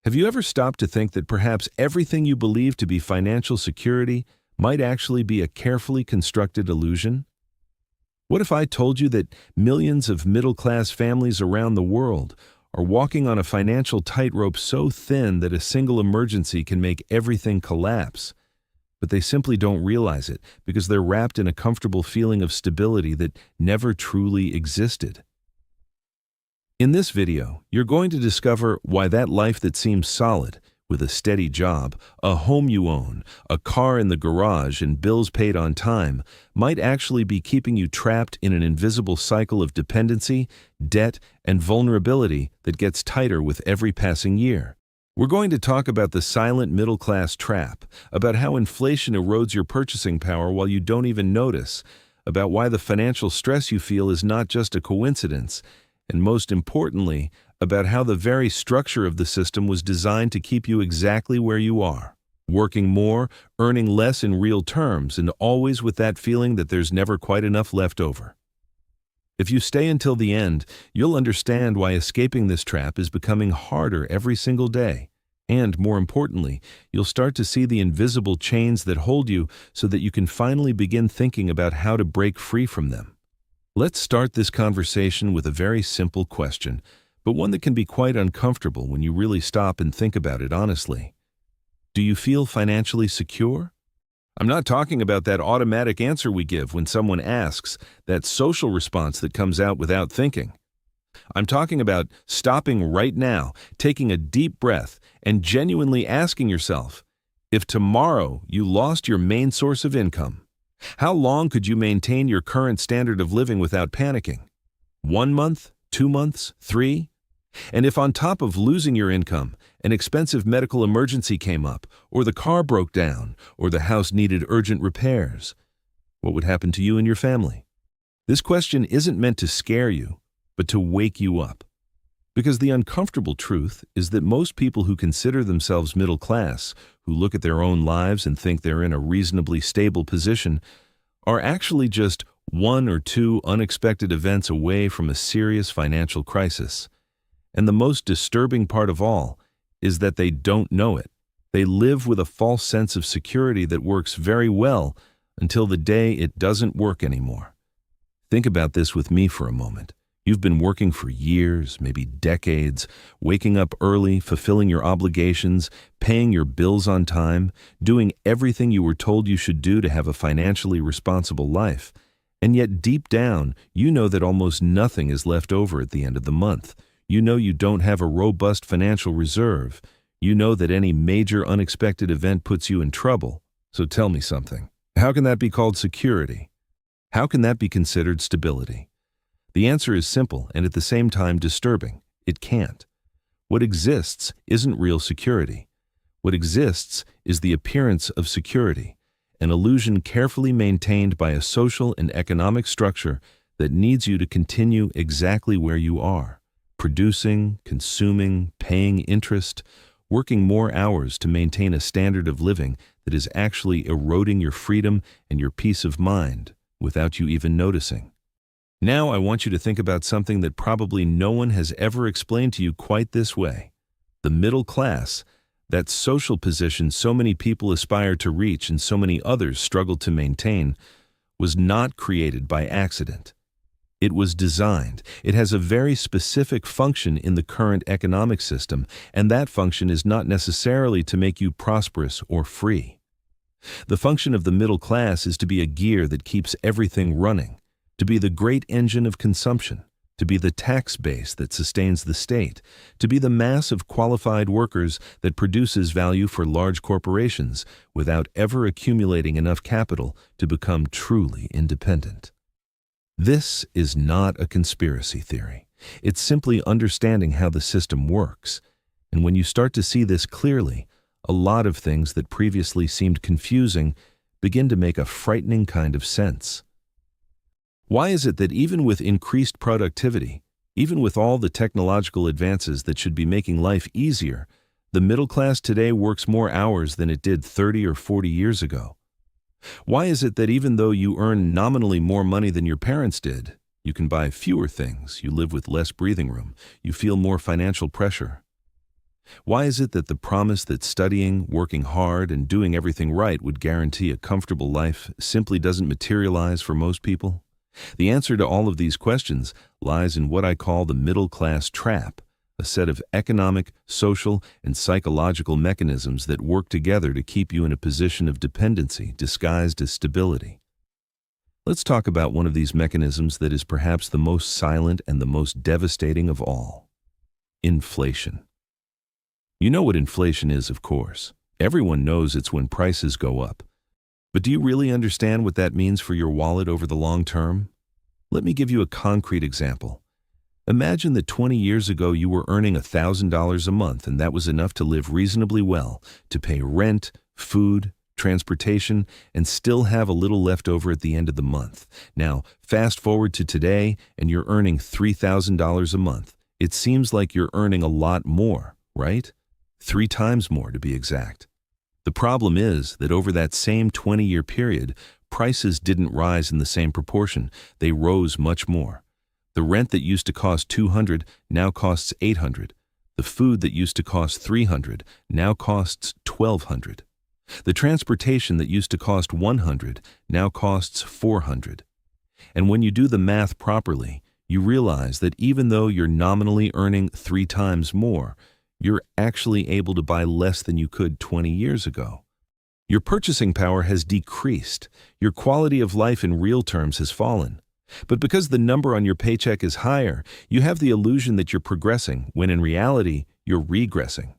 Have you ever stopped to think that perhaps everything you believe to be financial security might actually be a carefully constructed illusion? What if I told you that millions of middle-class families around the world are walking on a financial tightrope so thin that a single emergency can make everything collapse, but they simply don't realize it because they're wrapped in a comfortable feeling of stability that never truly existed? In this video, you're going to discover why that life that seems solid, with a steady job, a home you own, a car in the garage, and bills paid on time, might actually be keeping you trapped in an invisible cycle of dependency, debt, and vulnerability that gets tighter with every passing year. We're going to talk about the silent middle-class trap, about how inflation erodes your purchasing power while you don't even notice, about why the financial stress you feel is not just a coincidence, and most importantly, about how the very structure of the system was designed to keep you exactly where you are, working more, earning less in real terms, and always with that feeling that there's never quite enough left over. If you stay until the end, you'll understand why escaping this trap is becoming harder every single day. And, more importantly, you'll start to see the invisible chains that hold you so that you can finally begin thinking about how to break free from them. Let's start this conversation with a very simple question, but one that can be quite uncomfortable when you really stop and think about it honestly. Do you feel financially secure? I'm not talking about that automatic answer we give when someone asks, that social response that comes out without thinking. I'm talking about stopping right now, taking a deep breath, and genuinely asking yourself, if tomorrow you lost your main source of income, how long could you maintain your current standard of living without panicking? 1 month? 2 months? 3? And if on top of losing your income, an expensive medical emergency came up, or the car broke down, or the house needed urgent repairs, what would happen to you and your family? This question isn't meant to scare you, but to wake you up. Because the uncomfortable truth is that most people who consider themselves middle class, who look at their own lives and think they're in a reasonably stable position, are actually just 1 or 2 unexpected events away from a serious financial crisis. And the most disturbing part of all is that they don't know it. They live with a false sense of security that works very well until the day it doesn't work anymore. Think about this with me for a moment. You've been working for years, maybe decades, waking up early, fulfilling your obligations, paying your bills on time, doing everything you were told you should do to have a financially responsible life. And yet deep down, you know that almost nothing is left over at the end of the month. You know you don't have a robust financial reserve. You know that any major unexpected event puts you in trouble. So tell me something. How can that be called security? How can that be considered stability? The answer is simple and at the same time disturbing. It can't. What exists isn't real security. What exists is the appearance of security, an illusion carefully maintained by a social and economic structure that needs you to continue exactly where you are, producing, consuming, paying interest, working more hours to maintain a standard of living that is actually eroding your freedom and your peace of mind without you even noticing. Now I want you to think about something that probably no one has ever explained to you quite this way. The middle class, that social position so many people aspire to reach and so many others struggle to maintain, was not created by accident. It was designed. It has a very specific function in the current economic system, and that function is not necessarily to make you prosperous or free. The function of the middle class is to be a gear that keeps everything running, to be the great engine of consumption, to be the tax base that sustains the state, to be the mass of qualified workers that produces value for large corporations without ever accumulating enough capital to become truly independent. This is not a conspiracy theory. It's simply understanding how the system works. And when you start to see this clearly, a lot of things that previously seemed confusing begin to make a frightening kind of sense. Why is it that even with increased productivity, even with all the technological advances that should be making life easier, the middle class today works more hours than it did 30 or 40 years ago? Why is it that even though you earn nominally more money than your parents did, you can buy fewer things, you live with less breathing room, you feel more financial pressure? Why is it that the promise that studying, working hard, and doing everything right would guarantee a comfortable life simply doesn't materialize for most people? The answer to all of these questions lies in what I call the middle class trap, a set of economic, social, and psychological mechanisms that work together to keep you in a position of dependency disguised as stability. Let's talk about one of these mechanisms that is perhaps the most silent and the most devastating of all: inflation. You know what inflation is, of course. Everyone knows it's when prices go up. But do you really understand what that means for your wallet over the long term? Let me give you a concrete example. Imagine that 20 years ago you were earning $1,000 a month, and that was enough to live reasonably well, to pay rent, food, transportation, and still have a little left over at the end of the month. Now, fast forward to today, and you're earning $3,000 a month. It seems like you're earning a lot more, right? 3 times more, to be exact. The problem is that over that same 20-year period, prices didn't rise in the same proportion. They rose much more. The rent that used to cost $200 now costs $800. The food that used to cost $300 now costs $1,200. The transportation that used to cost $100 now costs $400. And when you do the math properly, you realize that even though you're nominally earning 3 times more, you're actually able to buy less than you could 20 years ago. Your purchasing power has decreased. Your quality of life in real terms has fallen. But because the number on your paycheck is higher, you have the illusion that you're progressing, when in reality, you're regressing.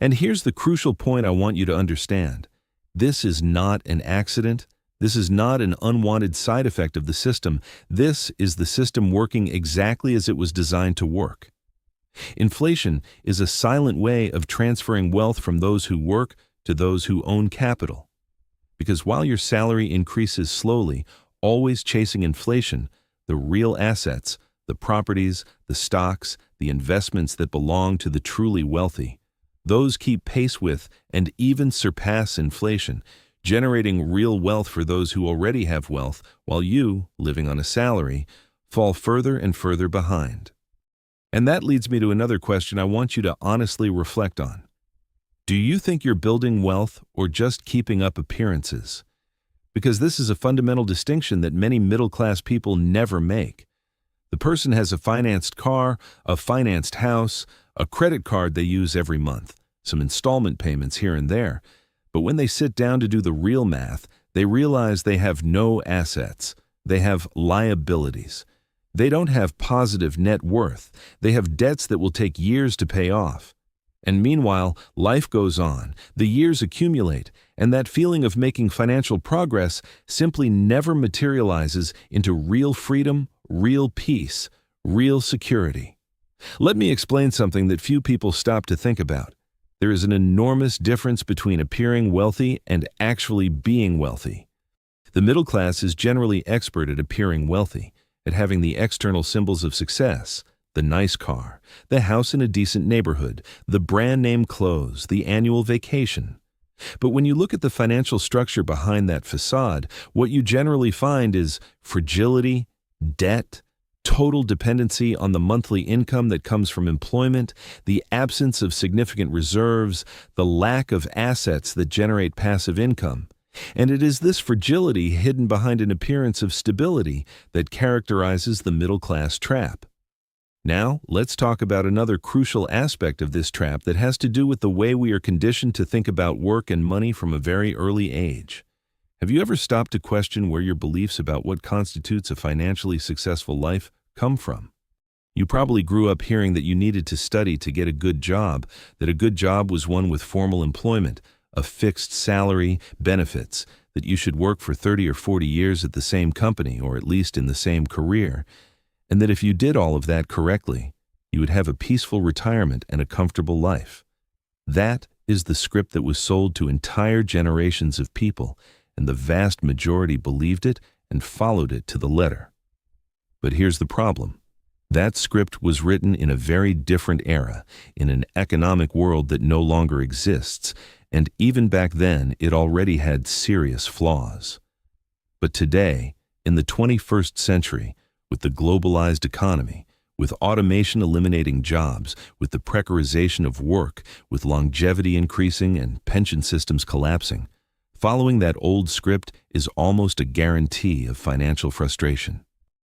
And here's the crucial point I want you to understand. This is not an accident. This is not an unwanted side effect of the system. This is the system working exactly as it was designed to work. Inflation is a silent way of transferring wealth from those who work to those who own capital. Because while your salary increases slowly, always chasing inflation, the real assets, the properties, the stocks, the investments that belong to the truly wealthy, those keep pace with and even surpass inflation, generating real wealth for those who already have wealth, while you, living on a salary, fall further and further behind. And that leads me to another question I want you to honestly reflect on. Do you think you're building wealth or just keeping up appearances? Because this is a fundamental distinction that many middle-class people never make. The person has a financed car, a financed house, a credit card they use every month, some installment payments here and there. But when they sit down to do the real math, they realize they have no assets. They have liabilities. They don't have positive net worth. They have debts that will take years to pay off. And meanwhile, life goes on, the years accumulate, and that feeling of making financial progress simply never materializes into real freedom, real peace, real security. Let me explain something that few people stop to think about. There is an enormous difference between appearing wealthy and actually being wealthy. The middle class is generally expert at appearing wealthy, at having the external symbols of success: the nice car, the house in a decent neighborhood, the brand name clothes, the annual vacation. But when you look at the financial structure behind that facade, what you generally find is fragility, debt, total dependency on the monthly income that comes from employment, the absence of significant reserves, the lack of assets that generate passive income. And it is this fragility hidden behind an appearance of stability that characterizes the middle-class trap. Now, let's talk about another crucial aspect of this trap that has to do with the way we are conditioned to think about work and money from a very early age. Have you ever stopped to question where your beliefs about what constitutes a financially successful life come from? You probably grew up hearing that you needed to study to get a good job, that a good job was one with formal employment, a fixed salary, benefits, that you should work for 30 or 40 years at the same company or at least in the same career, and that if you did all of that correctly, you would have a peaceful retirement and a comfortable life. That is the script that was sold to entire generations of people, and the vast majority believed it and followed it to the letter. But here's the problem. That script was written in a very different era, in an economic world that no longer exists, and even back then it already had serious flaws. But today, in the 21st century, with the globalized economy, with automation eliminating jobs, with the precarization of work, with longevity increasing and pension systems collapsing. Following that old script is almost a guarantee of financial frustration.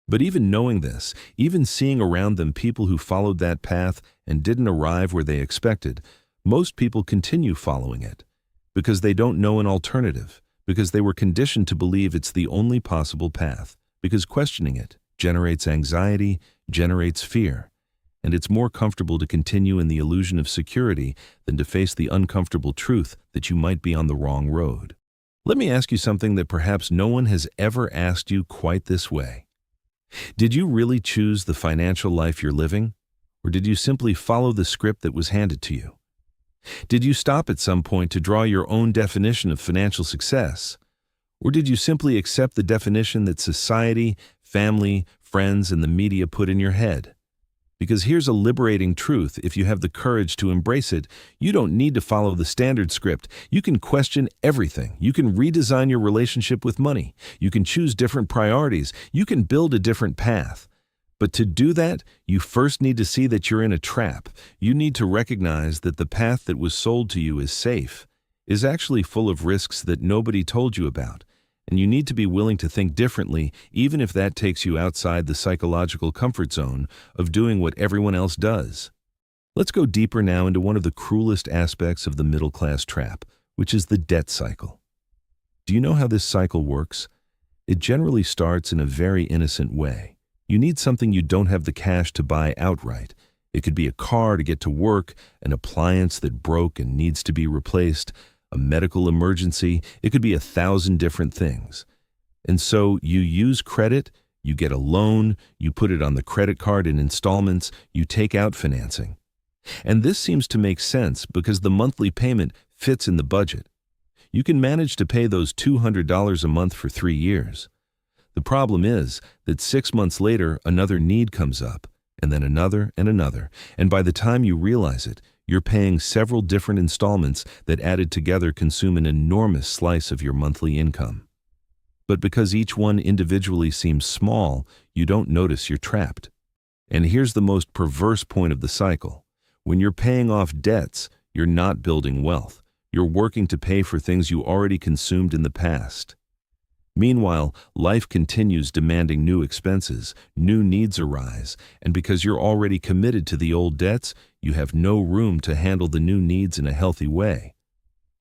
But even knowing this, even seeing around them people who followed that path and didn't arrive where they expected, most people continue following it because they don't know an alternative, because they were conditioned to believe it's the only possible path, because questioning it generates anxiety, generates fear, and it's more comfortable to continue in the illusion of security than to face the uncomfortable truth that you might be on the wrong road. Let me ask you something that perhaps no one has ever asked you quite this way. Did you really choose the financial life you're living, or did you simply follow the script that was handed to you? Did you stop at some point to draw your own definition of financial success, or did you simply accept the definition that society, family, friends, and the media put in your head? Because here's a liberating truth: if you have the courage to embrace it, you don't need to follow the standard script. You can question everything. You can redesign your relationship with money. You can choose different priorities. You can build a different path. But to do that, you first need to see that you're in a trap. You need to recognize that the path that was sold to you is safe, is actually full of risks that nobody told you about. And you need to be willing to think differently, even if that takes you outside the psychological comfort zone of doing what everyone else does. Let's go deeper now into one of the cruelest aspects of the middle-class trap, which is the debt cycle. Do you know how this cycle works? It generally starts in a very innocent way. You need something you don't have the cash to buy outright. It could be a car to get to work, an appliance that broke and needs to be replaced, a medical emergency. It could be 1,000 different things. And so you use credit, you get a loan, you put it on the credit card in installments, you take out financing. And this seems to make sense because the monthly payment fits in the budget. You can manage to pay those $200 a month for 3 years. The problem is that 6 months later, another need comes up, and then another and another, and by the time you realize it, you're paying several different installments that added together consume an enormous slice of your monthly income. But because each one individually seems small, you don't notice you're trapped. And here's the most perverse point of the cycle. When you're paying off debts, you're not building wealth. You're working to pay for things you already consumed in the past. Meanwhile, life continues demanding new expenses, new needs arise, and because you're already committed to the old debts, you have no room to handle the new needs in a healthy way.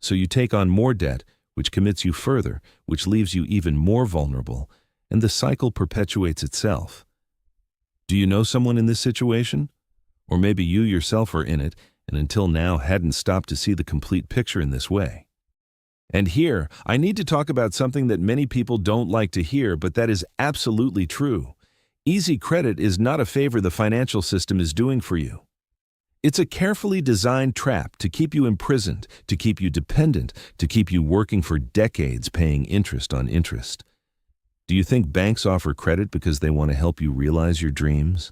So you take on more debt, which commits you further, which leaves you even more vulnerable, and the cycle perpetuates itself. Do you know someone in this situation? Or maybe you yourself are in it, and until now hadn't stopped to see the complete picture in this way. And here, I need to talk about something that many people don't like to hear, but that is absolutely true. Easy credit is not a favor the financial system is doing for you. It's a carefully designed trap to keep you imprisoned, to keep you dependent, to keep you working for decades paying interest on interest. Do you think banks offer credit because they want to help you realize your dreams?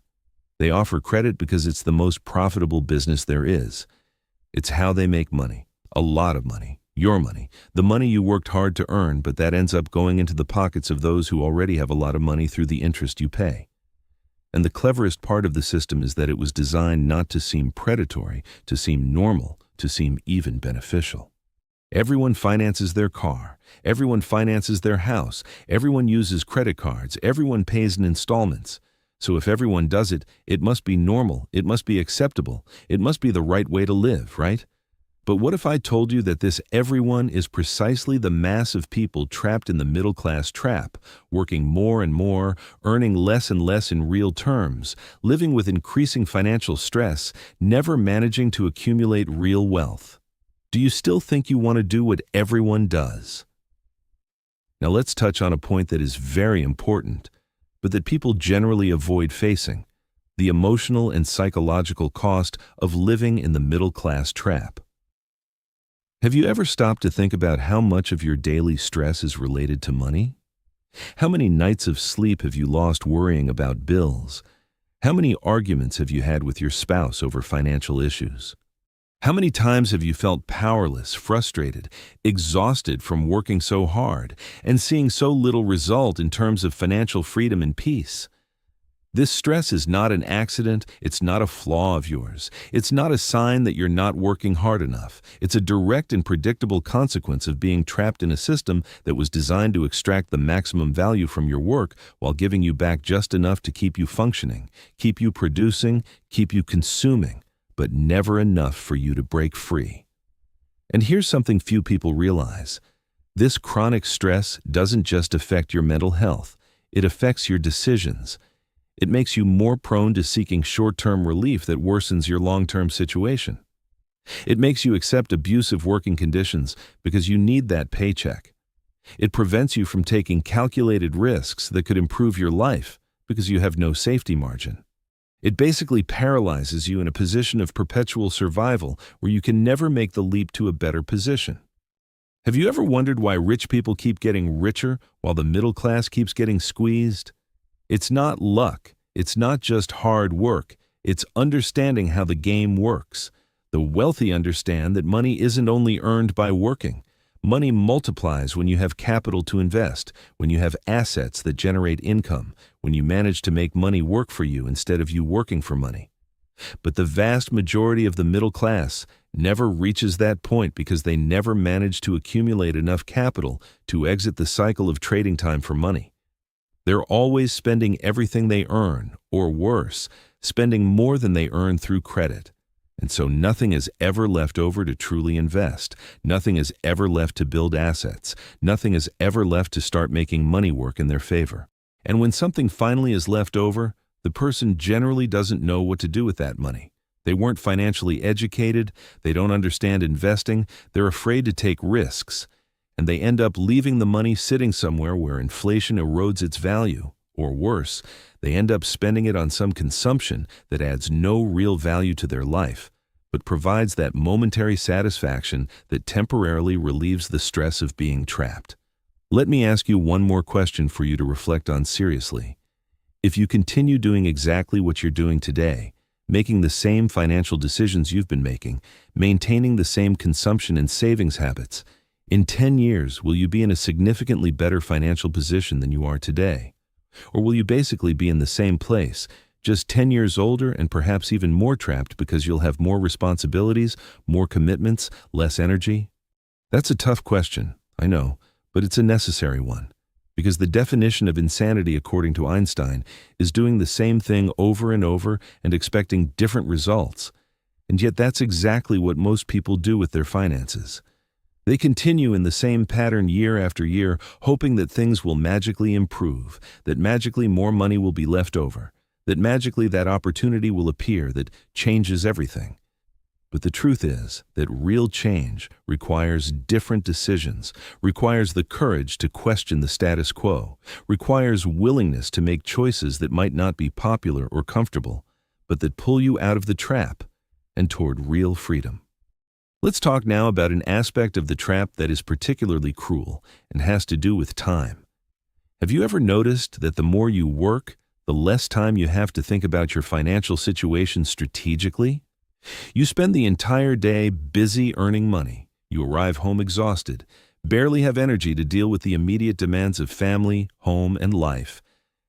They offer credit because it's the most profitable business there is. It's how they make money, a lot of money. Your money, the money you worked hard to earn, but that ends up going into the pockets of those who already have a lot of money through the interest you pay. And the cleverest part of the system is that it was designed not to seem predatory, to seem normal, to seem even beneficial. Everyone finances their car, everyone finances their house, everyone uses credit cards, everyone pays in installments. So if everyone does it, it must be normal, it must be acceptable, it must be the right way to live, right? But what if I told you that this everyone is precisely the mass of people trapped in the middle-class trap, working more and more, earning less and less in real terms, living with increasing financial stress, never managing to accumulate real wealth? Do you still think you want to do what everyone does? Now let's touch on a point that is very important, but that people generally avoid facing: the emotional and psychological cost of living in the middle-class trap. Have you ever stopped to think about how much of your daily stress is related to money? How many nights of sleep have you lost worrying about bills? How many arguments have you had with your spouse over financial issues? How many times have you felt powerless, frustrated, exhausted from working so hard and seeing so little result in terms of financial freedom and peace? This stress is not an accident, it's not a flaw of yours. It's not a sign that you're not working hard enough. It's a direct and predictable consequence of being trapped in a system that was designed to extract the maximum value from your work while giving you back just enough to keep you functioning, keep you producing, keep you consuming, but never enough for you to break free. And here's something few people realize. This chronic stress doesn't just affect your mental health, it affects your decisions. It makes you more prone to seeking short-term relief that worsens your long-term situation. It makes you accept abusive working conditions because you need that paycheck. It prevents you from taking calculated risks that could improve your life because you have no safety margin. It basically paralyzes you in a position of perpetual survival where you can never make the leap to a better position. Have you ever wondered why rich people keep getting richer while the middle class keeps getting squeezed? It's not luck, it's not just hard work, it's understanding how the game works. The wealthy understand that money isn't only earned by working. Money multiplies when you have capital to invest, when you have assets that generate income, when you manage to make money work for you instead of you working for money. But the vast majority of the middle class never reaches that point because they never manage to accumulate enough capital to exit the cycle of trading time for money. They're always spending everything they earn, or worse, spending more than they earn through credit. And so nothing is ever left over to truly invest. Nothing is ever left to build assets. Nothing is ever left to start making money work in their favor. And when something finally is left over, the person generally doesn't know what to do with that money. They weren't financially educated, they don't understand investing, they're afraid to take risks, and they end up leaving the money sitting somewhere where inflation erodes its value, or worse, they end up spending it on some consumption that adds no real value to their life, but provides that momentary satisfaction that temporarily relieves the stress of being trapped. Let me ask you one more question for you to reflect on seriously. If you continue doing exactly what you're doing today, making the same financial decisions you've been making, maintaining the same consumption and savings habits, in 10 years, will you be in a significantly better financial position than you are today? Or will you basically be in the same place, just 10 years older and perhaps even more trapped because you'll have more responsibilities, more commitments, less energy? That's a tough question, I know, but it's a necessary one. Because the definition of insanity, according to Einstein, is doing the same thing over and over and expecting different results. And yet that's exactly what most people do with their finances. They continue in the same pattern year after year, hoping that things will magically improve, that magically more money will be left over, that magically that opportunity will appear that changes everything. But the truth is that real change requires different decisions, requires the courage to question the status quo, requires willingness to make choices that might not be popular or comfortable, but that pull you out of the trap and toward real freedom. Let's talk now about an aspect of the trap that is particularly cruel and has to do with time. Have you ever noticed that the more you work, the less time you have to think about your financial situation strategically? You spend the entire day busy earning money. You arrive home exhausted, barely have energy to deal with the immediate demands of family, home, and life,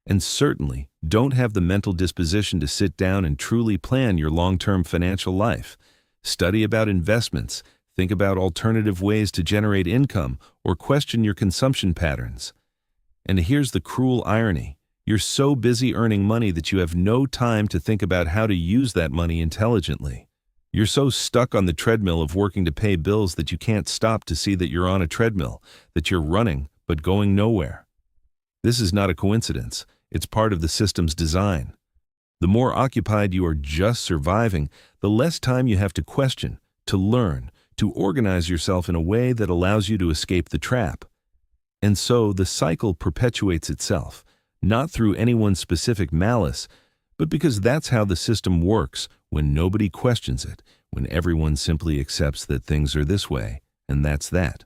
and certainly don't have the mental disposition to sit down and truly plan your long-term financial life. Study about investments, think about alternative ways to generate income, or question your consumption patterns. And here's the cruel irony. You're so busy earning money that you have no time to think about how to use that money intelligently. You're so stuck on the treadmill of working to pay bills that you can't stop to see that you're on a treadmill, that you're running but going nowhere. This is not a coincidence. It's part of the system's design. The more occupied you are just surviving, the less time you have to question, to learn, to organize yourself in a way that allows you to escape the trap. And so the cycle perpetuates itself, not through anyone's specific malice, but because that's how the system works when nobody questions it, when everyone simply accepts that things are this way, and that's that.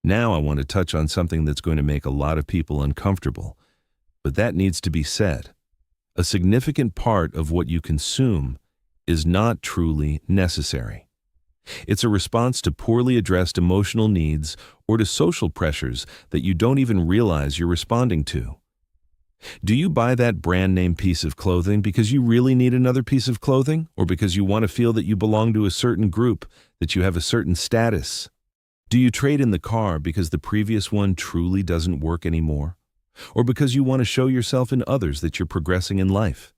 Now I want to touch on something that's going to make a lot of people uncomfortable, but that needs to be said. A significant part of what you consume is not truly necessary. It's a response to poorly addressed emotional needs or to social pressures that you don't even realize you're responding to. Do you buy that brand name piece of clothing because you really need another piece of clothing, or because you want to feel that you belong to a certain group, that you have a certain status? Do you trade in the car because the previous one truly doesn't work anymore, or because you want to show yourself and others that you're progressing in life?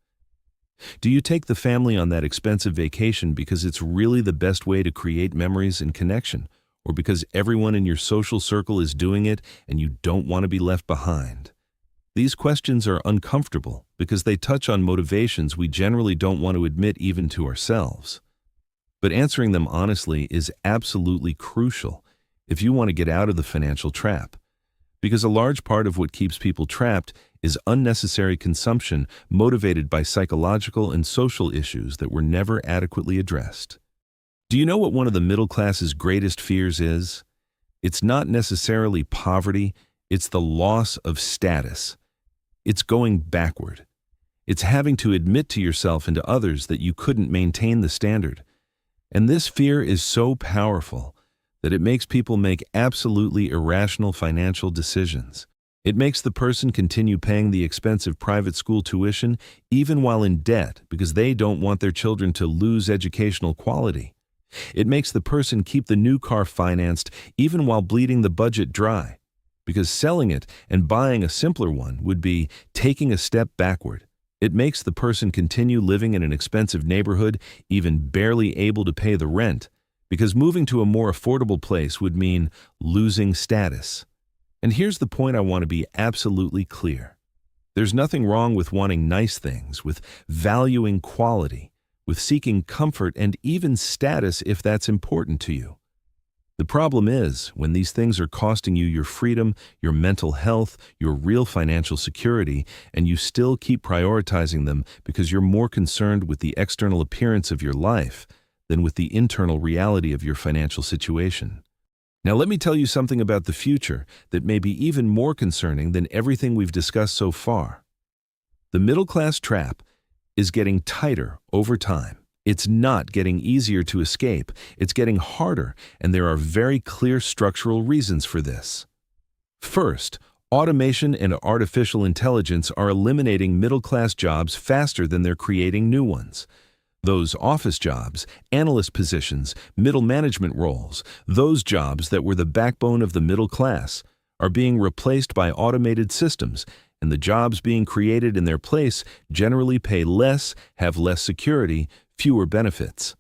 Do you take the family on that expensive vacation because it's really the best way to create memories and connection, or because everyone in your social circle is doing it and you don't want to be left behind? These questions are uncomfortable because they touch on motivations we generally don't want to admit even to ourselves. But answering them honestly is absolutely crucial if you want to get out of the financial trap, because a large part of what keeps people trapped is unnecessary consumption motivated by psychological and social issues that were never adequately addressed. Do you know what one of the middle class's greatest fears is? It's not necessarily poverty, it's the loss of status. It's going backward. It's having to admit to yourself and to others that you couldn't maintain the standard. And this fear is so powerful that it makes people make absolutely irrational financial decisions. It makes the person continue paying the expensive private school tuition even while in debt because they don't want their children to lose educational quality. It makes the person keep the new car financed even while bleeding the budget dry, because selling it and buying a simpler one would be taking a step backward. It makes the person continue living in an expensive neighborhood, even barely able to pay the rent, because moving to a more affordable place would mean losing status. And here's the point I want to be absolutely clear. There's nothing wrong with wanting nice things, with valuing quality, with seeking comfort and even status if that's important to you. The problem is when these things are costing you your freedom, your mental health, your real financial security, and you still keep prioritizing them because you're more concerned with the external appearance of your life than with the internal reality of your financial situation. Now let me tell you something about the future that may be even more concerning than everything we've discussed so far. The middle-class trap is getting tighter over time. It's not getting easier to escape, it's getting harder, and there are very clear structural reasons for this. First, automation and artificial intelligence are eliminating middle-class jobs faster than they're creating new ones. Those office jobs, analyst positions, middle management roles, those jobs that were the backbone of the middle class, are being replaced by automated systems, and the jobs being created in their place generally pay less, have less security, fewer benefits.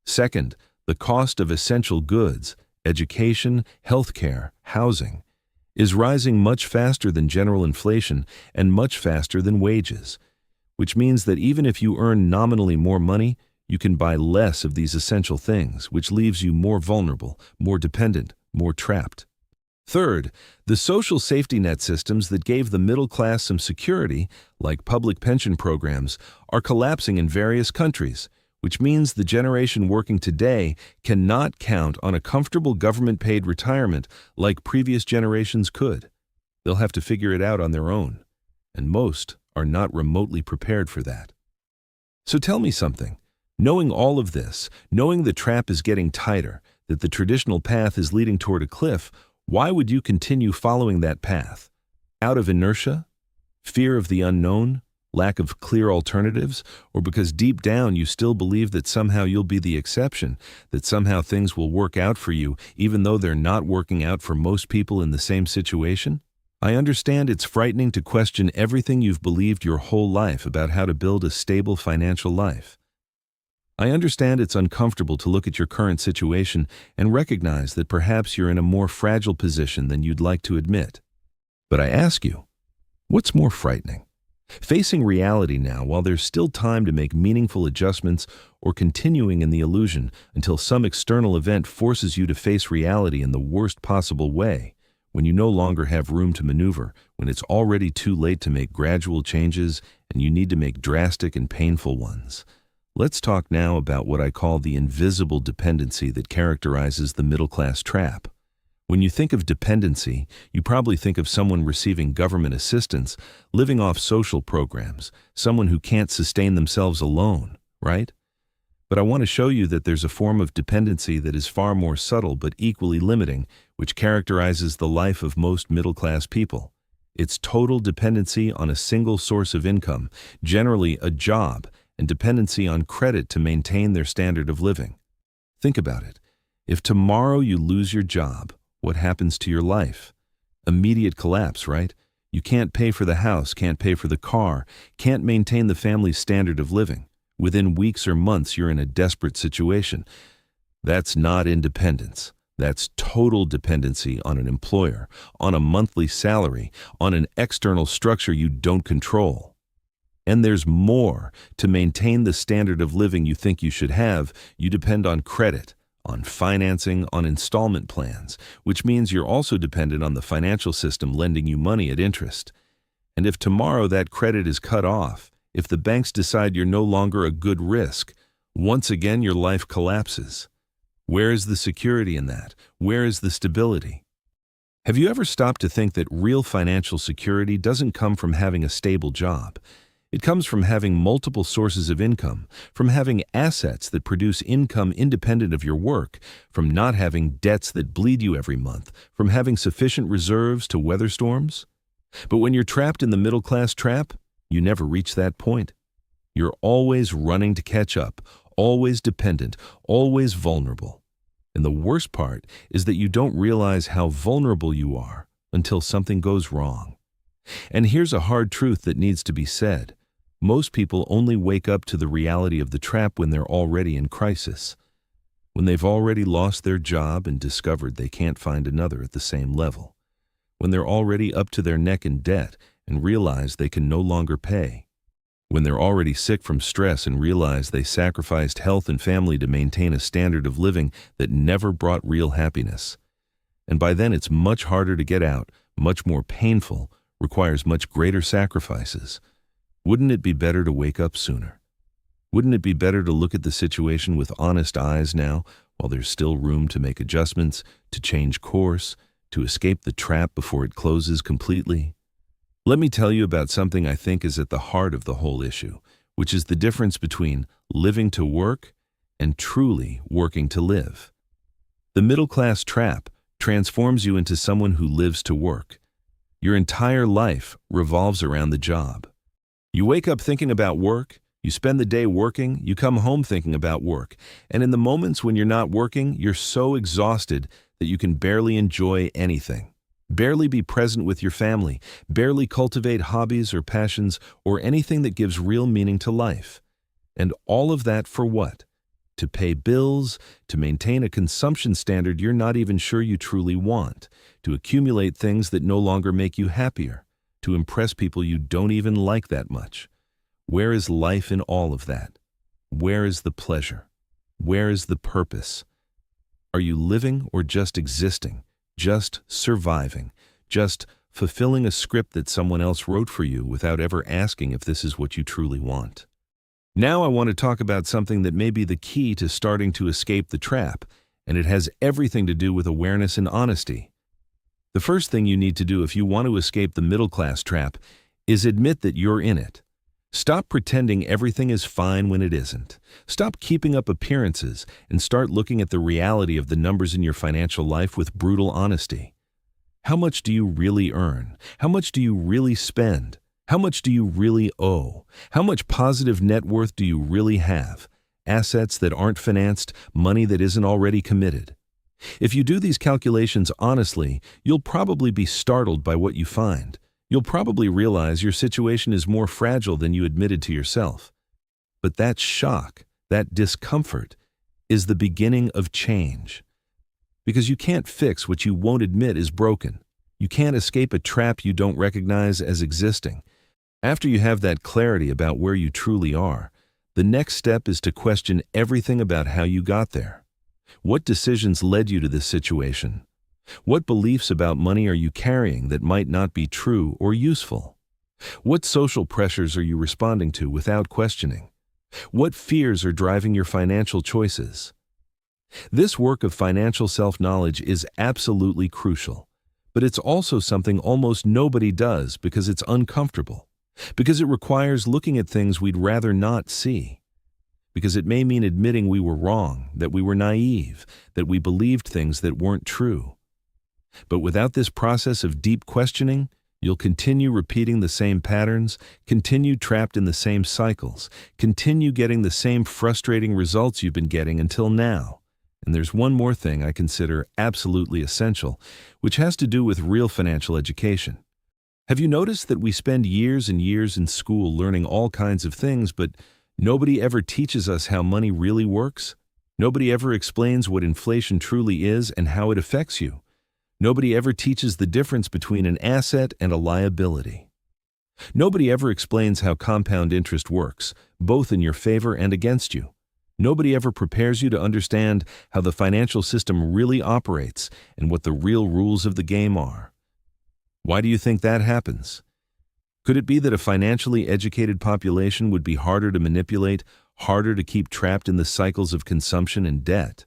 Second, the cost of essential goods, education, healthcare, housing, is rising much faster than general inflation and much faster than wages, which means that even if you earn nominally more money, you can buy less of these essential things, which leaves you more vulnerable, more dependent, more trapped. Third, the social safety net systems that gave the middle class some security, like public pension programs, are collapsing in various countries, which means the generation working today cannot count on a comfortable government-paid retirement like previous generations could. They'll have to figure it out on their own, and most are not remotely prepared for that. So tell me something. Knowing all of this, knowing the trap is getting tighter, that the traditional path is leading toward a cliff, why would you continue following that path? Out of inertia? Fear of the unknown? Lack of clear alternatives? Or because deep down you still believe that somehow you'll be the exception, that somehow things will work out for you even though they're not working out for most people in the same situation? I understand it's frightening to question everything you've believed your whole life about how to build a stable financial life. I understand it's uncomfortable to look at your current situation and recognize that perhaps you're in a more fragile position than you'd like to admit. But I ask you, what's more frightening? Facing reality now while there's still time to make meaningful adjustments, or continuing in the illusion until some external event forces you to face reality in the worst possible way, when you no longer have room to maneuver, when it's already too late to make gradual changes and you need to make drastic and painful ones? Let's talk now about what I call the invisible dependency that characterizes the middle-class trap. When you think of dependency, you probably think of someone receiving government assistance, living off social programs, someone who can't sustain themselves alone, right? But I want to show you that there's a form of dependency that is far more subtle but equally limiting, which characterizes the life of most middle-class people. It's total dependency on a single source of income, generally a job, and dependency on credit to maintain their standard of living. Think about it. If tomorrow you lose your job, what happens to your life? Immediate collapse, right? You can't pay for the house, can't pay for the car, can't maintain the family's standard of living. Within weeks or months, you're in a desperate situation. That's not independence. That's total dependency on an employer, on a monthly salary, on an external structure you don't control. And there's more. To maintain the standard of living you think you should have, you depend on credit, on financing, on installment plans, which means you're also dependent on the financial system lending you money at interest. And if tomorrow that credit is cut off, if the banks decide you're no longer a good risk, once again your life collapses. Where is the security in that? Where is the stability? Have you ever stopped to think that real financial security doesn't come from having a stable job? It comes from having multiple sources of income, from having assets that produce income independent of your work, from not having debts that bleed you every month, from having sufficient reserves to weather storms. But when you're trapped in the middle-class trap, you never reach that point. You're always running to catch up, always dependent, always vulnerable. And the worst part is that you don't realize how vulnerable you are until something goes wrong. And here's a hard truth that needs to be said. Most people only wake up to the reality of the trap when they're already in crisis, when they've already lost their job and discovered they can't find another at the same level, when they're already up to their neck in debt and realize they can no longer pay, when they're already sick from stress and realize they sacrificed health and family to maintain a standard of living that never brought real happiness. And by then it's much harder to get out, much more painful, requires much greater sacrifices. Wouldn't it be better to wake up sooner? Wouldn't it be better to look at the situation with honest eyes now, while there's still room to make adjustments, to change course, to escape the trap before it closes completely? Let me tell you about something I think is at the heart of the whole issue, which is the difference between living to work and truly working to live. The middle-class trap transforms you into someone who lives to work. Your entire life revolves around the job. You wake up thinking about work, you spend the day working, you come home thinking about work, and in the moments when you're not working, you're so exhausted that you can barely enjoy anything. Barely be present with your family, barely cultivate hobbies or passions or anything that gives real meaning to life. And all of that for what? To pay bills, to maintain a consumption standard you're not even sure you truly want, to accumulate things that no longer make you happier, to impress people you don't even like that much. Where is life in all of that? Where is the pleasure? Where is the purpose? Are you living or just existing? Just surviving, just fulfilling a script that someone else wrote for you without ever asking if this is what you truly want? Now I want to talk about something that may be the key to starting to escape the trap, and it has everything to do with awareness and honesty. The first thing you need to do if you want to escape the middle-class trap is admit that you're in it. Stop pretending everything is fine when it isn't. Stop keeping up appearances and start looking at the reality of the numbers in your financial life with brutal honesty. How much do you really earn? How much do you really spend? How much do you really owe? How much positive net worth do you really have? Assets that aren't financed, money that isn't already committed. If you do these calculations honestly, you'll probably be startled by what you find. You'll probably realize your situation is more fragile than you admitted to yourself. But that shock, that discomfort, is the beginning of change. Because you can't fix what you won't admit is broken. You can't escape a trap you don't recognize as existing. After you have that clarity about where you truly are, the next step is to question everything about how you got there. What decisions led you to this situation? What beliefs about money are you carrying that might not be true or useful? What social pressures are you responding to without questioning? What fears are driving your financial choices? This work of financial self-knowledge is absolutely crucial, but it's also something almost nobody does because it's uncomfortable, because it requires looking at things we'd rather not see, because it may mean admitting we were wrong, that we were naive, that we believed things that weren't true. But without this process of deep questioning, You'll continue repeating the same patterns, continue trapped in the same cycles, continue getting the same frustrating results you've been getting until now. And there's one more thing I consider absolutely essential, which has to do with real financial education. Have you noticed that we spend years and years in school learning all kinds of things, but nobody ever teaches us how money really works? Nobody ever explains what inflation truly is and how it affects you. Nobody ever teaches the difference between an asset and a liability. Nobody ever explains how compound interest works, both in your favor and against you. Nobody ever prepares you to understand how the financial system really operates and what the real rules of the game are. Why do you think that happens? Could it be that a financially educated population would be harder to manipulate, harder to keep trapped in the cycles of consumption and debt?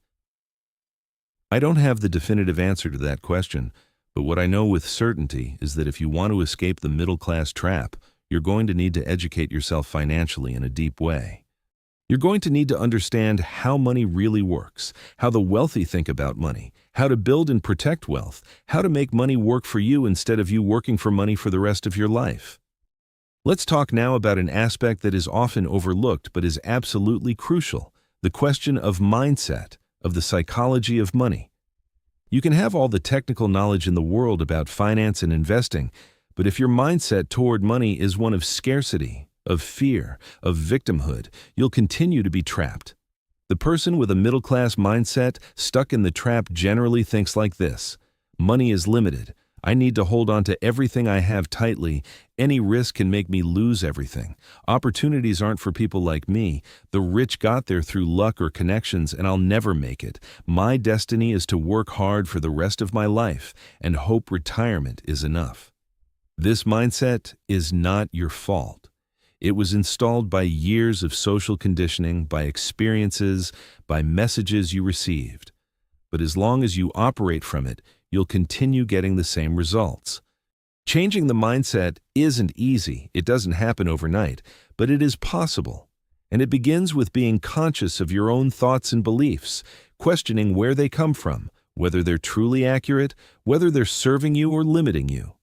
I don't have the definitive answer to that question, but what I know with certainty is that if you want to escape the middle-class trap, you're going to need to educate yourself financially in a deep way. You're going to need to understand how money really works, how the wealthy think about money, how to build and protect wealth, how to make money work for you instead of you working for money for the rest of your life. Let's talk now about an aspect that is often overlooked but is absolutely crucial, the question of mindset, of the psychology of money. You can have all the technical knowledge in the world about finance and investing, but if your mindset toward money is one of scarcity, of fear, of victimhood, you'll continue to be trapped. The person with a middle-class mindset stuck in the trap generally thinks like this: money is limited. I need to hold on to everything I have tightly. Any risk can make me lose everything. Opportunities aren't for people like me. The rich got there through luck or connections, and I'll never make it. My destiny is to work hard for the rest of my life and hope retirement is enough. This mindset is not your fault. It was installed by years of social conditioning, by experiences, by messages you received. But as long as you operate from it, you'll continue getting the same results. Changing the mindset isn't easy. It doesn't happen overnight, but it is possible. And it begins with being conscious of your own thoughts and beliefs, questioning where they come from, whether they're truly accurate, whether they're serving you or limiting you.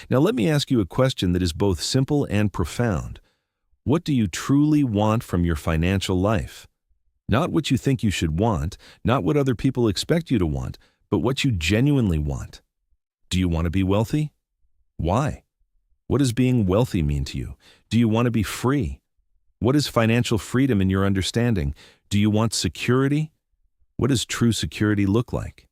Now let me ask you a question that is both simple and profound. What do you truly want from your financial life? Not what you think you should want, not what other people expect you to want, but what you genuinely want. Do you want to be wealthy? Why? What does being wealthy mean to you? Do you want to be free? What is financial freedom in your understanding? Do you want security? What does true security look like?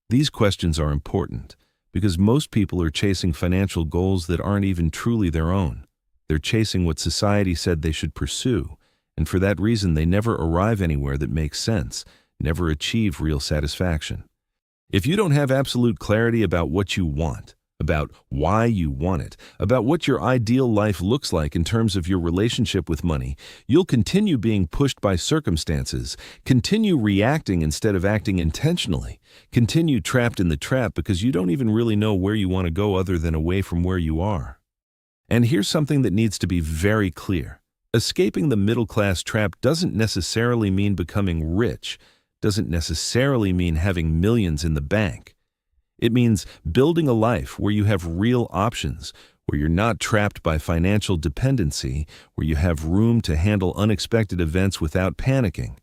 These questions are important because most people are chasing financial goals that aren't even truly their own. They're chasing what society said they should pursue, and for that reason they never arrive anywhere that makes sense, never achieve real satisfaction. If you don't have absolute clarity about what you want, about why you want it, about what your ideal life looks like in terms of your relationship with money, you'll continue being pushed by circumstances, continue reacting instead of acting intentionally, continue trapped in the trap because you don't even really know where you want to go other than away from where you are. And here's something that needs to be very clear. Escaping the middle-class trap doesn't necessarily mean becoming rich, doesn't necessarily mean having millions in the bank. It means building a life where you have real options, where you're not trapped by financial dependency, where you have room to handle unexpected events without panicking,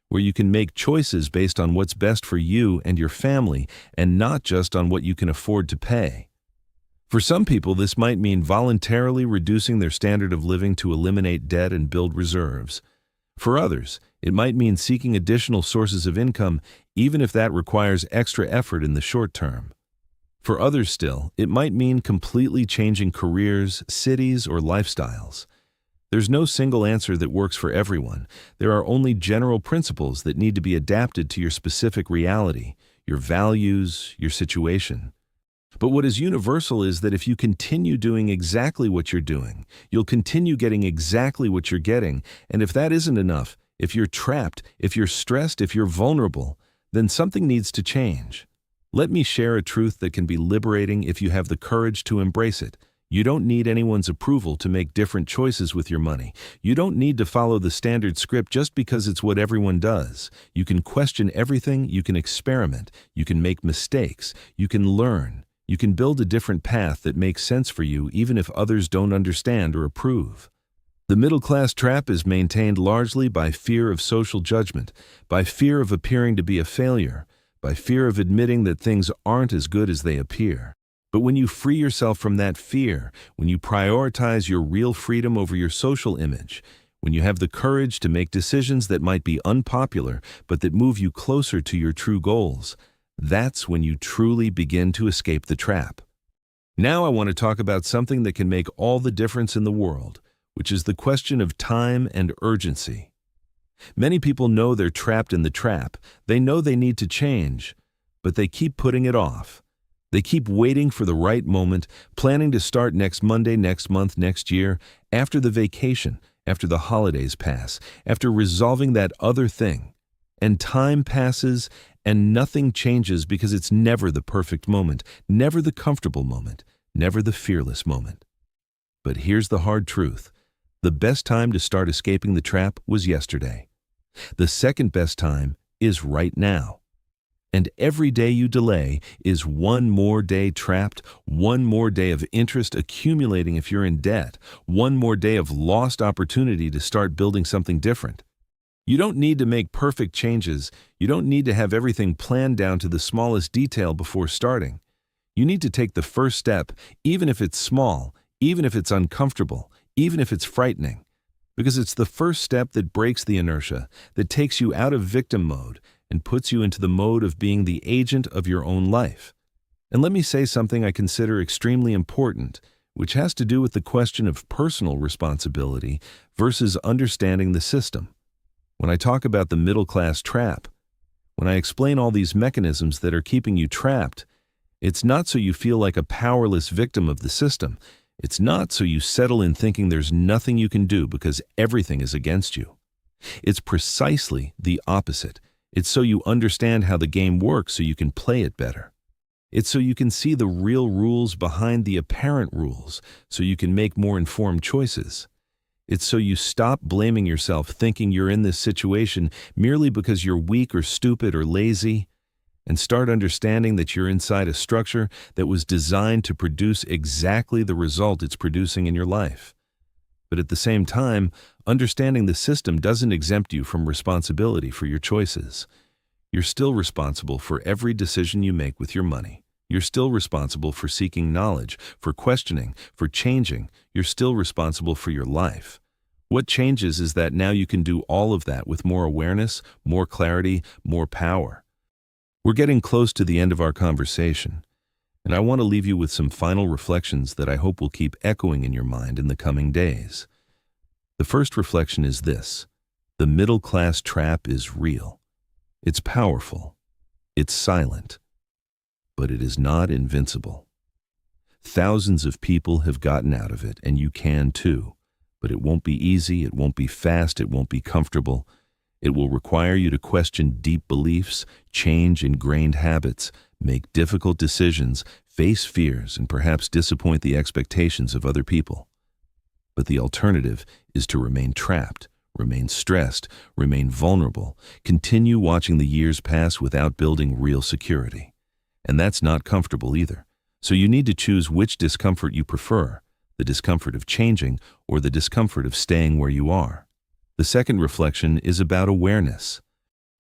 where you can make choices based on what's best for you and your family and not just on what you can afford to pay. For some people, this might mean voluntarily reducing their standard of living to eliminate debt and build reserves. For others, it might mean seeking additional sources of income, even if that requires extra effort in the short term. For others still, it might mean completely changing careers, cities, or lifestyles. There's no single answer that works for everyone. There are only general principles that need to be adapted to your specific reality, your values, your situation. But what is universal is that if you continue doing exactly what you're doing, you'll continue getting exactly what you're getting, and if that isn't enough, if you're trapped, if you're stressed, if you're vulnerable, then something needs to change. Let me share a truth that can be liberating if you have the courage to embrace it. You don't need anyone's approval to make different choices with your money. You don't need to follow the standard script just because it's what everyone does. You can question everything, you can experiment, you can make mistakes, you can learn. You can build a different path that makes sense for you even if others don't understand or approve. The middle-class trap is maintained largely by fear of social judgment, by fear of appearing to be a failure, by fear of admitting that things aren't as good as they appear. But when you free yourself from that fear, when you prioritize your real freedom over your social image, when you have the courage to make decisions that might be unpopular but that move you closer to your true goals, that's when you truly begin to escape the trap. Now I want to talk about something that can make all the difference in the world, which is the question of time and urgency. Many people know they're trapped in the trap. They know they need to change, but they keep putting it off. They keep waiting for the right moment, planning to start next Monday, next month, next year, after the vacation, after the holidays pass, after resolving that other thing. And time passes and nothing changes because it's never the perfect moment, never the comfortable moment, never the fearless moment. But here's the hard truth. The best time to start escaping the trap was yesterday. The second best time is right now. And every day you delay is one more day trapped, one more day of interest accumulating if you're in debt, one more day of lost opportunity to start building something different. You don't need to make perfect changes. You don't need to have everything planned down to the smallest detail before starting. You need to take the first step, even if it's small, even if it's uncomfortable, even if it's frightening. Because it's the first step that breaks the inertia, that takes you out of victim mode and puts you into the mode of being the agent of your own life. And let me say something I consider extremely important, which has to do with the question of personal responsibility versus understanding the system. When I talk about the middle-class trap, when I explain all these mechanisms that are keeping you trapped, it's not so you feel like a powerless victim of the system. It's not so you settle in thinking there's nothing you can do because everything is against you. It's precisely the opposite. It's so you understand how the game works so you can play it better. It's so you can see the real rules behind the apparent rules so you can make more informed choices. It's so you stop blaming yourself thinking you're in this situation merely because you're weak or stupid or lazy, and start understanding that you're inside a structure that was designed to produce exactly the result it's producing in your life. But at the same time, understanding the system doesn't exempt you from responsibility for your choices. You're still responsible for every decision you make with your money. You're still responsible for seeking knowledge, for questioning, for changing. You're still responsible for your life. What changes is that now you can do all of that with more awareness, more clarity, more power. We're getting close to the end of our conversation, and I want to leave you with some final reflections that I hope will keep echoing in your mind in the coming days. The first reflection is this: the middle-class trap is real. It's powerful. It's silent. But it is not invincible. Thousands of people have gotten out of it, and you can too. But it won't be easy, it won't be fast, it won't be comfortable. It will require you to question deep beliefs, change ingrained habits, make difficult decisions, face fears, and perhaps disappoint the expectations of other people. But the alternative is to remain trapped, remain stressed, remain vulnerable, continue watching the years pass without building real security. And that's not comfortable either. So you need to choose which discomfort you prefer, the discomfort of changing or the discomfort of staying where you are. The second reflection is about awareness.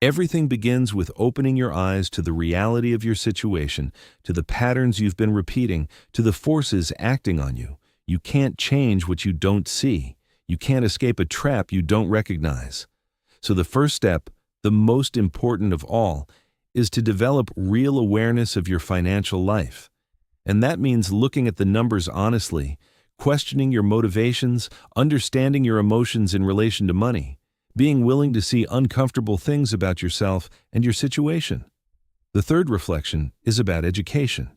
Everything begins with opening your eyes to the reality of your situation, to the patterns you've been repeating, to the forces acting on you. You can't change what you don't see. You can't escape a trap you don't recognize. So the first step, the most important of all, is to develop real awareness of your financial life. And that means looking at the numbers honestly, questioning your motivations, understanding your emotions in relation to money, being willing to see uncomfortable things about yourself and your situation. The third reflection is about education.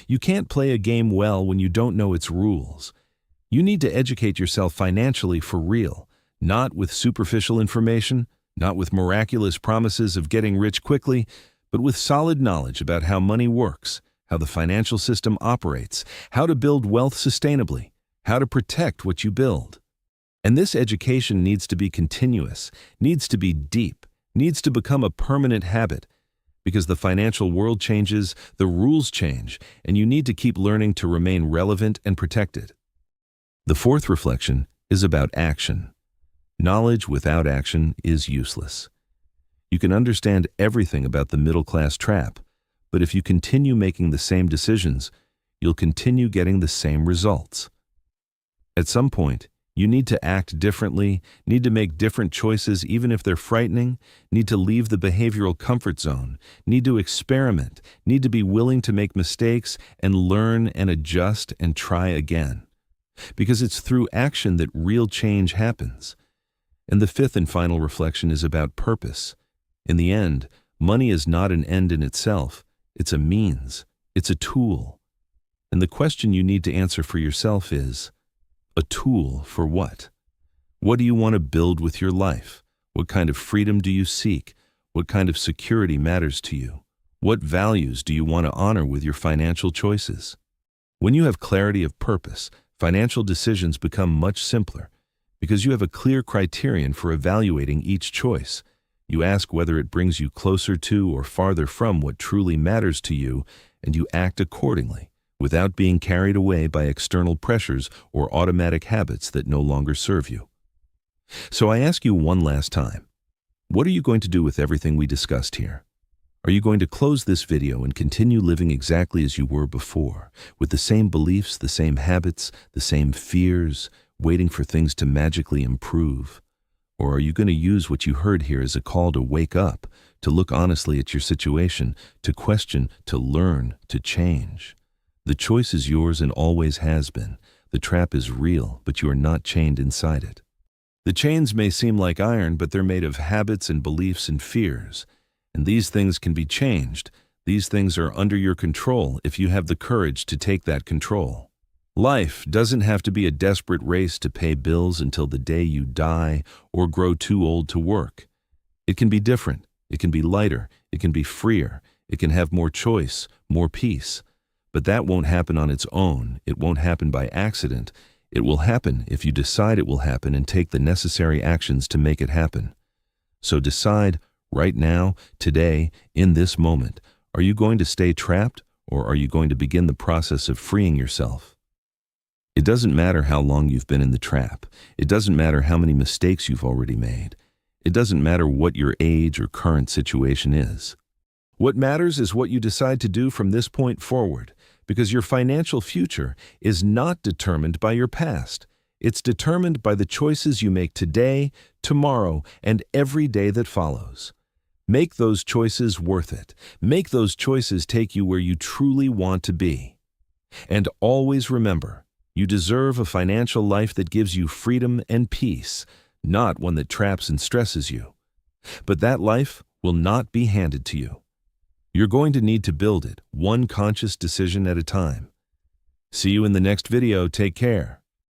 You can't play a game well when you don't know its rules. You need to educate yourself financially for real, not with superficial information, not with miraculous promises of getting rich quickly, but with solid knowledge about how money works, how the financial system operates, how to build wealth sustainably, how to protect what you build. And this education needs to be continuous, needs to be deep, needs to become a permanent habit, Because the financial world changes, the rules change, and you need to keep learning to remain relevant and protected. The fourth reflection is about action. Knowledge without action is useless. You can understand everything about the middle-class trap, but if you continue making the same decisions, you'll continue getting the same results. At some point, you need to act differently, need to make different choices even if they're frightening, need to leave the behavioral comfort zone, need to experiment, need to be willing to make mistakes and learn and adjust and try again. Because it's through action that real change happens. And the fifth and final reflection is about purpose. In the end, money is not an end in itself. It's a means. It's a tool. And the question you need to answer for yourself is, a tool for what? What do you want to build with your life? What kind of freedom do you seek? What kind of security matters to you? What values do you want to honor with your financial choices? When you have clarity of purpose, financial decisions become much simpler because you have a clear criterion for evaluating each choice. You ask whether it brings you closer to or farther from what truly matters to you, and you act accordingly, without being carried away by external pressures or automatic habits that no longer serve you. So I ask you one last time, what are you going to do with everything we discussed here? Are you going to close this video and continue living exactly as you were before, with the same beliefs, the same habits, the same fears, waiting for things to magically improve? Or are you going to use what you heard here as a call to wake up, to look honestly at your situation, to question, to learn, to change? The choice is yours and always has been. The trap is real, but you are not chained inside it. The chains may seem like iron, but they're made of habits and beliefs and fears. And these things can be changed. These things are under your control if you have the courage to take that control. Life doesn't have to be a desperate race to pay bills until the day you die or grow too old to work. It can be different. It can be lighter. It can be freer. It can have more choice, more peace. But that won't happen on its own. It won't happen by accident. It will happen if you decide it will happen and take the necessary actions to make it happen. So decide right now, today, in this moment, are you going to stay trapped or are you going to begin the process of freeing yourself? It doesn't matter how long you've been in the trap. It doesn't matter how many mistakes you've already made. It doesn't matter what your age or current situation is. What matters is what you decide to do from this point forward, because your financial future is not determined by your past. It's determined by the choices you make today, tomorrow, and every day that follows. Make those choices worth it. Make those choices take you where you truly want to be. And always remember, you deserve a financial life that gives you freedom and peace, not one that traps and stresses you. But that life will not be handed to you. You're going to need to build it, one conscious decision at a time. See you in the next video. Take care.